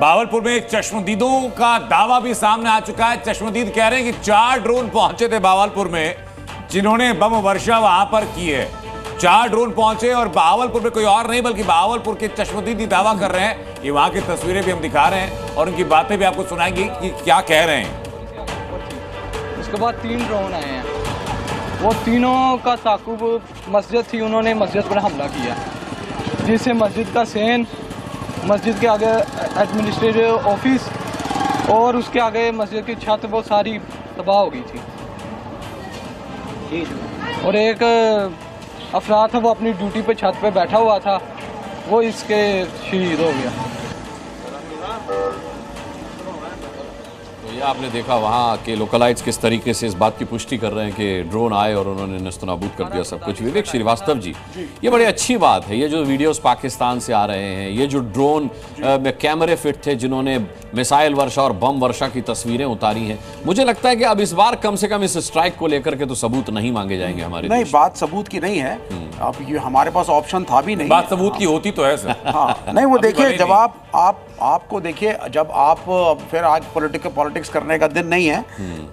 बावलपुर में चश्मदीदों का दावा भी सामने आ चुका है। चश्मदीद कह रहे हैं कि 4 ड्रोन पहुंचे थे बावलपुर में जिन्होंने बम वर्षा वहां पर की है। 4 ड्रोन पहुंचे और बावलपुर में कोई और नहीं बल्कि बावलपुर के चश्मदीद दावा कर रहे हैं। ये वहां की तस्वीरें भी हम दिखा रहे हैं और उनकी बातें भी आपको सुनाएंगे कि क्या कह रहे हैं। उसके बाद 3 ड्रोन आए हैं, वो तीनों का ताकुब मस्जिद थी, उन्होंने मस्जिद पर हमला किया, जिससे मस्जिद का सेन, मस्जिद के आगे एडमिनिस्ट्रेटिव ऑफिस और उसके आगे मस्जिद की छत वो सारी तबाह हो गई थी। और एक अफराद था, वो अपनी ड्यूटी पे छत पे बैठा हुआ था, वो इसके शहीद हो गया। तो ये आपने देखा वहाँ के लोकलाइट्स किस तरीके से इस बात की पुष्टि कर रहे हैं कि ड्रोन आए और उन्होंने नस्तनाबूद कर दिया सब कुछ। विवेक श्रीवास्तव जी, ये बड़ी अच्छी बात है, ये जो वीडियोस पाकिस्तान से आ रहे हैं, ये जो ड्रोन में कैमरे फिट थे जिन्होंने मिसाइल वर्षा और बम वर्षा की तस्वीरें उतारी हैं, मुझे लगता है कि अब इस बार कम से कम इस स्ट्राइक को लेकर के तो सबूत नहीं मांगे जाएंगे हमारे। नहीं, बात सबूत की नहीं है, अब ये हमारे पास ऑप्शन था भी नहीं। बात सबूत की होती तो है सर। हाँ, नहीं वो देखिए, जब आपको देखिए, जब आप फिर आज पॉलिटिक्स करने का दिन नहीं है,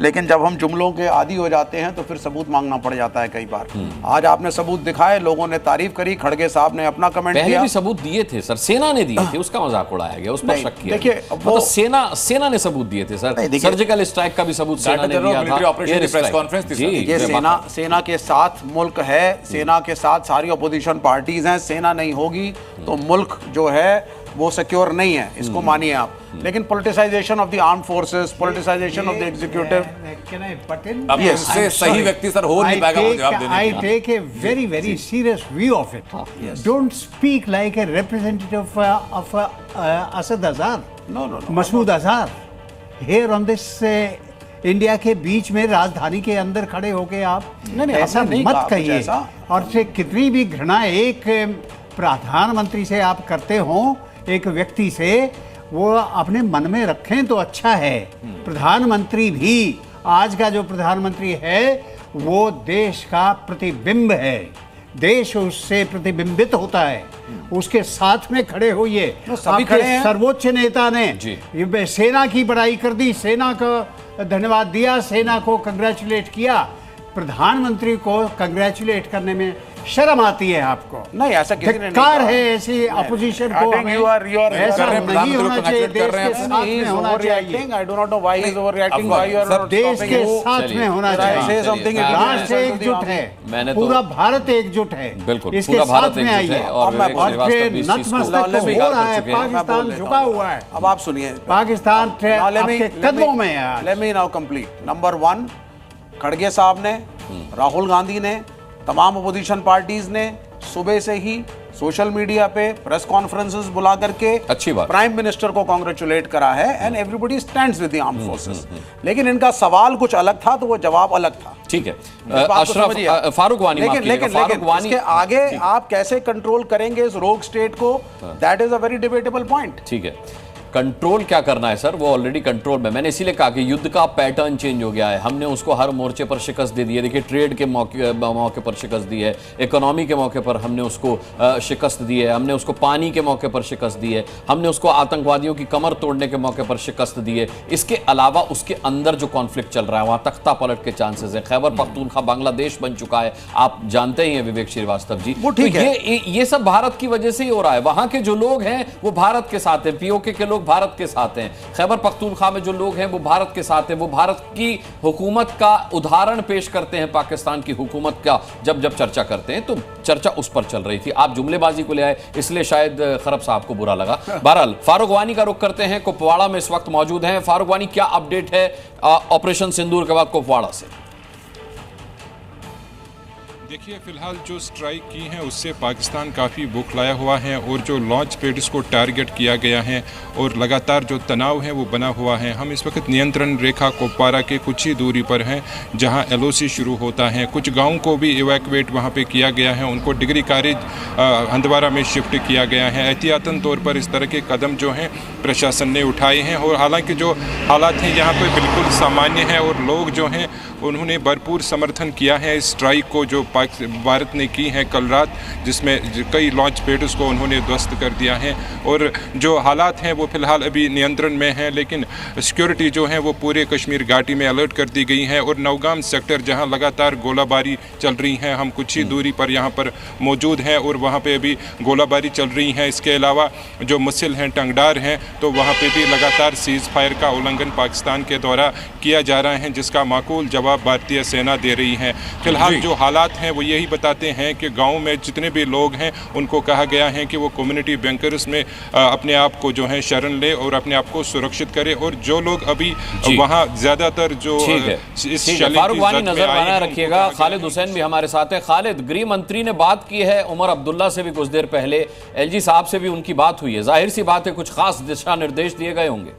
लेकिन जब हम जुमलों के आदी हो जाते हैं तो फिर सबूत मांगना पड़ जाता है कई बार। आज आपने सबूत दिखाए, लोगों ने तारीफ करी, खड़गे साहब ने अपना कमेंट पहले किया। भी सबूत दिए थे सर, सेना ने दिए थे, उसका मजाक उड़ाया गया, उस पर शक किया। देखिए वो तो सेना ने सबूत दिए थे सर, सर्जिकल स्ट्राइक का भी सबूत सेना ने दिया था। ये सेना के साथ मुल्क है, सेना के साथ सारी अपोजिशन पार्टीज हैं, सेना नहीं होगी तो मुल्क जो है वो सिक्योर नहीं है, इसको मानिए आप। लेकिन politicisation of the armed forces, politicisation of the executive, अब इससे सही व्यक्ति सर हो नहीं पाएगा जवाब देने I take a very serious view of it. Don't speak like a representative of Asad Azhar. No. Masood Azhar. Here on this India के बीच में राजधानी के अंदर खड़े होके आप ऐसा मत कहिए। और से कितनी भी घृणा एक प्रधानमंत्री से आप करते हो, एक व्यक्ति से, वो अपने मन में रखें तो अच्छा है। प्रधानमंत्री भी, आज का जो प्रधानमंत्री है वो देश का प्रतिबिंब है, देश उससे प्रतिबिंबित होता है, उसके साथ में खड़े होइए। सभी खड़े हैं। सर्वोच्च नेता ने ये सेना की बड़ाई कर दी, सेना को धन्यवाद दिया, सेना को कंग्रेचुलेट किया। प्रधानमंत्री को कंग्रेचुलेट करने में शर्म आती है आपको? नहीं, ऐसा किसी ने नहीं है ऐसी अपोजिशन को, ऐसा नहीं होना चाहिए। देश के साथ में होना चाहिए। I do not know why he is overreacting, why you are not देश stopping के him. साथ में होना चाहिए। राष्ट्र एकजुट है, पूरा भारत एकजुट है, बिल्कुल इसके पूरा भारत साथ में एकजुट है। आइए। और नतमस्तक हो रहा है, पाकिस्तान झुका हुआ है। अब आप सुनिए, पाकिस्तान आपके कदमों में है। Let me now complete. Number 1, खड़गे साहब ने, राहुल गांधी ने, तमाम अपोजिशन पार्टीज ने सुबह से ही सोशल मीडिया पे प्रेस कॉन्फ्रेंसेस बुला करके अच्छी बात, प्राइम मिनिस्टर को कांग्रेचुलेट करा है and everybody stands with the armed forces. लेकिन इनका सवाल कुछ अलग था तो वो जवाब अलग था। ठीक है, अशरफ फारूक वानी, लेकिन इसके आगे आप कैसे कंट्रोल करेंगे इस रोग स्टेट को, that is a very debatable point. ठीक है, कंट्रोल क्या करना है सर, वो ऑलरेडी कंट्रोल में। मैंने इसीलिए कहा कि युद्ध का पैटर्न चेंज हो गया है, हमने उसको हर मोर्चे पर शिकस्त दे दी है। देखिए, ट्रेड के मौके पर शिकस्त दी है, इकोनॉमी के मौके पर हमने उसको शिकस्त दी है, हमने उसको पानी के मौके पर शिकस्त दी है, हमने उसको आतंकवादियों की कमर तोड़ने के मौके पर शिकस्त दी है। इसके अलावा उसके अंदर जो कॉन्फ्लिक्ट चल रहा है वहाँ तख्ता पलट के चांसेस है। खैबर पख्तूनख्वा बांग्लादेश बन चुका है, आप जानते ही हैं विवेक श्रीवास्तव जी। वो ठीक है, ये सब भारत की वजह से ही हो रहा है। वहाँ के जो लोग हैं वो भारत के साथ हैं, पीओके के लोग भारत के साथ हैं, खैबर पख्तूनख्वा में जो लोग हैं वो भारत के साथ हैं, वो भारत की हुकूमत का उदाहरण पेश करते हैं। पाकिस्तान की हुकूमत का जब चर्चा करते हैं तो चर्चा उस पर चल रही थी, आप जुमलेबाजी को ले आए, इसलिए शायद खरब साहब को बुरा लगा। बहरहाल फारूक वानी का रुख करते हैं, कुपवाड़ा में इस वक्त मौजूद हैं। फारूक वानी, क्या अपडेट है ऑपरेशन सिंदूर के बाद कुपवाड़ा से? देखिए, फिलहाल जो स्ट्राइक की है उससे पाकिस्तान काफ़ी बौखलाया हुआ है और जो लॉन्च पैड्स को टारगेट किया गया है और लगातार जो तनाव है वो बना हुआ है। हम इस वक्त नियंत्रण रेखा कुपवाड़ा के कुछ ही दूरी पर हैं जहां LOC शुरू होता है। कुछ गाँव को भी इवैक्यूएट वहां पे किया गया है, उनको डिग्री कॉलेज हंदवारा में शिफ्ट किया गया है। एहतियातन तौर पर इस तरह के कदम जो हैं प्रशासन ने उठाए हैं और हालांकि जो हालात हैं यहाँ पर बिल्कुल सामान्य है और लोग जो हैं उन्होंने भरपूर समर्थन किया है इस स्ट्राइक को जो भारत ने की है कल रात, जिसमें कई लॉन्च पैड्स को उन्होंने ध्वस्त कर दिया है। और जो हालात हैं वो फ़िलहाल अभी नियंत्रण में हैं, लेकिन सिक्योरिटी जो है वो पूरे कश्मीर घाटी में अलर्ट कर दी गई है। और नौगाम सेक्टर जहाँ लगातार गोलाबारी चल रही है, हम कुछ ही दूरी पर यहाँ पर मौजूद हैं और वहाँ पे अभी गोलाबारी चल रही है। इसके अलावा जो मुसिल हैं, टंगडार हैं, तो वहाँ पे भी लगातार सीज़ फायर का उल्लंघन पाकिस्तान के द्वारा किया जा रहा है, जिसका माकूल जवाब भारतीय सेना दे रही है। फिलहाल जो हालात हैं वो यही बताते हैं कि गाँव में जितने भी लोग हैं उनको कहा गया है कि वो कम्युनिटी बैंकर्स में अपने आप को जो है शरण ले और अपने आप को सुरक्षित करे। और जो लोग अभी वहाँ ज़्यादातर जो इस फारूक वानी नजर बनाए रखिएगा। खालिद हुसैन भी हमारे साथ है। खालिद, गृह मंत्री ने बात की है, उमर अब्दुल्ला से भी कुछ देर पहले एलजी साहब से भी उनकी बात हुई है। जाहिर सी बात है कुछ खास दिशा निर्देश दिए गए होंगे।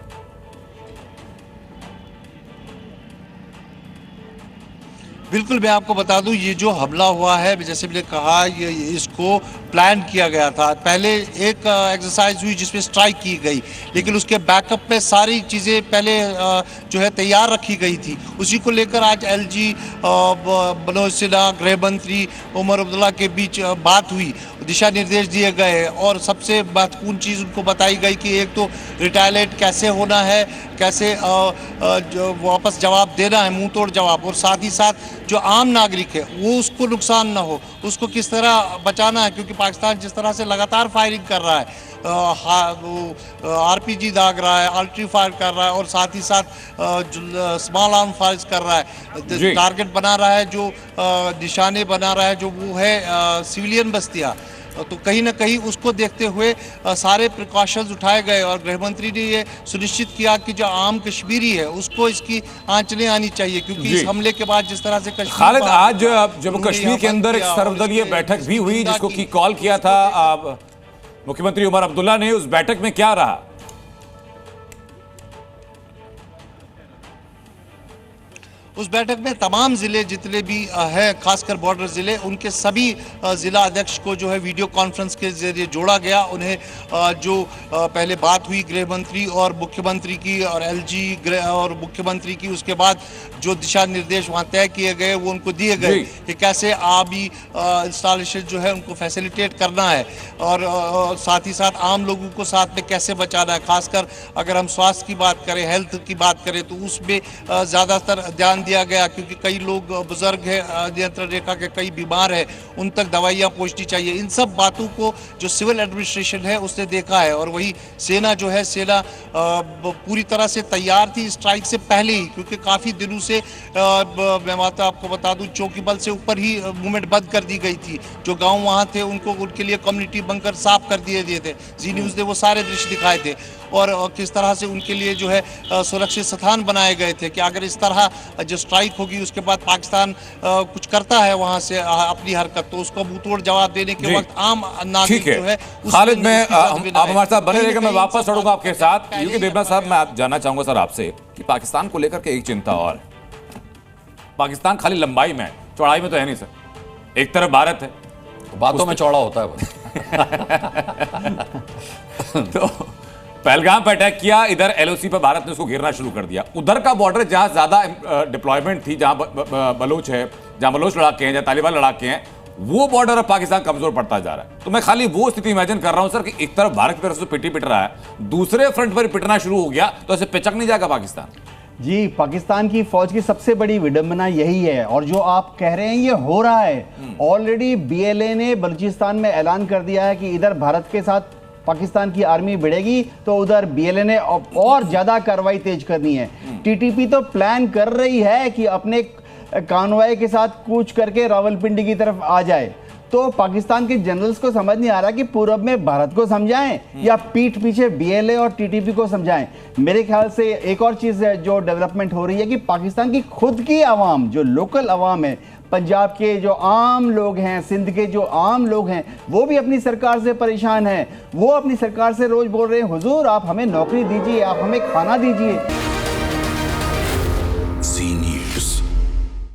बिल्कुल, मैं आपको बता दूं, ये जो हमला हुआ है, जैसे मैंने कहा, ये इसको प्लान किया गया था। पहले एक एक्सरसाइज हुई जिसमें स्ट्राइक की गई, लेकिन उसके बैकअप में सारी चीज़ें पहले जो है तैयार रखी गई थी। उसी को लेकर आज एलजी, मनोज सिन्हा, गृह मंत्री उमर अब्दुल्ला के बीच बात हुई, दिशा निर्देश दिए गए और सबसे महत्वपूर्ण चीज़ उनको बताई गई कि एक तो रिटायलेट कैसे होना है, कैसे जो वापस जवाब देना है, मुंह तोड़ जवाब, और साथ ही साथ जो आम नागरिक है वो उसको नुकसान ना हो, उसको किस तरह बचाना है। क्योंकि पाकिस्तान जिस तरह से लगातार फायरिंग कर रहा है, आरपीजी दाग रहा है, आर्टिलरी फायर कर रहा है और साथ ही साथ स्मॉल आर्म फायर कर रहा है, टारगेट बना रहा है, जो निशाने बना रहा है, जो वो है सिविलियन बस्तियाँ। तो कहीं ना कहीं उसको देखते हुए सारे प्रिकॉशंस उठाए गए और गृहमंत्री ने ये सुनिश्चित किया कि जो आम कश्मीरी है उसको इसकी आंच नहीं आनी चाहिए। क्योंकि इस हमले के बाद जिस तरह से कश्मीर, खालिद, आज जम्मू कश्मीर के अंदर एक सर्वदलीय बैठक भी हुई जिसको की कॉल किया था मुख्यमंत्री उमर अब्दुल्ला ने। उस बैठक में क्या रहा? उस बैठक में तमाम ज़िले जितने भी हैं, खासकर बॉर्डर ज़िले, उनके सभी ज़िला अध्यक्ष को जो है वीडियो कॉन्फ्रेंस के जरिए जोड़ा गया। उन्हें जो पहले बात हुई गृह मंत्री और मुख्यमंत्री की और एलजी और मुख्यमंत्री की, उसके बाद जो दिशा निर्देश वहाँ तय किए गए वो उनको दिए गए कि कैसे आबी इंस्टॉलेशन जो है उनको फैसिलिटेट करना है और साथ ही साथ आम लोगों को साथ में कैसे बचाना है। खासकर अगर हम स्वास्थ्य की बात करें, हेल्थ की बात करें, तो उसमें ज़्यादातर ध्यान दिया गया क्योंकि कई लोग बुजुर्ग हैं, नियंत्रण रेखा के कई बीमार हैं, उन तक दवाइयाँ पहुँचनी चाहिए। इन सब बातों को जो सिविल एडमिनिस्ट्रेशन है उसने देखा है। और वही सेना जो है, सेना पूरी तरह से तैयार थी स्ट्राइक से पहले ही, क्योंकि काफ़ी दिनों से मैं आपको बता दूं, चौकी बल से ऊपर ही मूवमेंट बंद कर दी गई थी। जो गांव वहां थे उनको, उनके लिए कम्युनिटी बंकर साफ कर दिए थे। जी न्यूज़ ने वो सारे दृश्य दिखाए थे और किस तरह से उनके लिए जो है सुरक्षित स्थान बनाए गए थे कि अगर इस तरह जो स्ट्राइक होगी उसके बाद पाकिस्तान कुछ करता है वहां से अपनी हरकत, तो उसको मुंहतोड़ जवाब देने के वक्त आम नागरिक जो है। खालिद, मैं आप हमारे साथ बने रहेगा, मैं वापस लड़ूंगा आपके साथ। यूकी देवना साहब, मैं जानना चाहूंगा सर आपसे कि पाकिस्तान को लेकर के एक चिंता और, पाकिस्तान खाली लंबाई में है, चौड़ाई में तो है नहीं सर। एक तरफ भारत है, बातों में चौड़ा होता है वो। तो पहलगाम पर अटैक किया, इधर एलओसी पर भारत ने उसको घेरना शुरू कर दिया। उधर का बॉर्डर जहां ज्यादा डिप्लॉयमेंट थी, जहां बलोच है, जहां बलोच लड़ाके हैं, जहां तालिबान लड़ाके हैं, वो बॉर्डर अब पाकिस्तान कमजोर पड़ता जा रहा है। तो मैं खाली वो स्थिति इमेजिन कर रहा हूं सर कि एक तरफ भारत की तरफ से पिट रहा है, दूसरे फ्रंट पर पिटना शुरू हो गया, तो ऐसे पिचक नहीं जाएगा पाकिस्तान? जी, पाकिस्तान की फौज की सबसे बड़ी विडंबना यही है। और जो आप कह रहे हैं ये हो रहा है। ऑलरेडी बीएलए ने बलूचिस्तान में ऐलान कर दिया है कि इधर भारत के साथ पाकिस्तान की आर्मी भिड़ेगी तो उधर बीएलए ने और ज्यादा कार्रवाई तेज करनी है। टीटीपी तो प्लान कर रही है कि अपने कानवाई के साथ कूच करके रावलपिंडी की तरफ आ जाए। तो पाकिस्तान के जनरल्स को समझ नहीं आ रहा कि पूरब में भारत को समझाएं या पीठ पीछे बीएलए और टीटीपी को समझाएं। मेरे ख्याल से एक और चीज जो डेवलपमेंट हो रही है कि पाकिस्तान की खुद की आवाम, जो लोकल आवाम है, पंजाब के जो आम लोग हैं, सिंध के जो आम लोग हैं, वो भी अपनी सरकार से परेशान हैं। वो अपनी सरकार से रोज बोल रहे हैं, हुजूर आप हमें नौकरी दीजिए, आप हमें खाना दीजिए।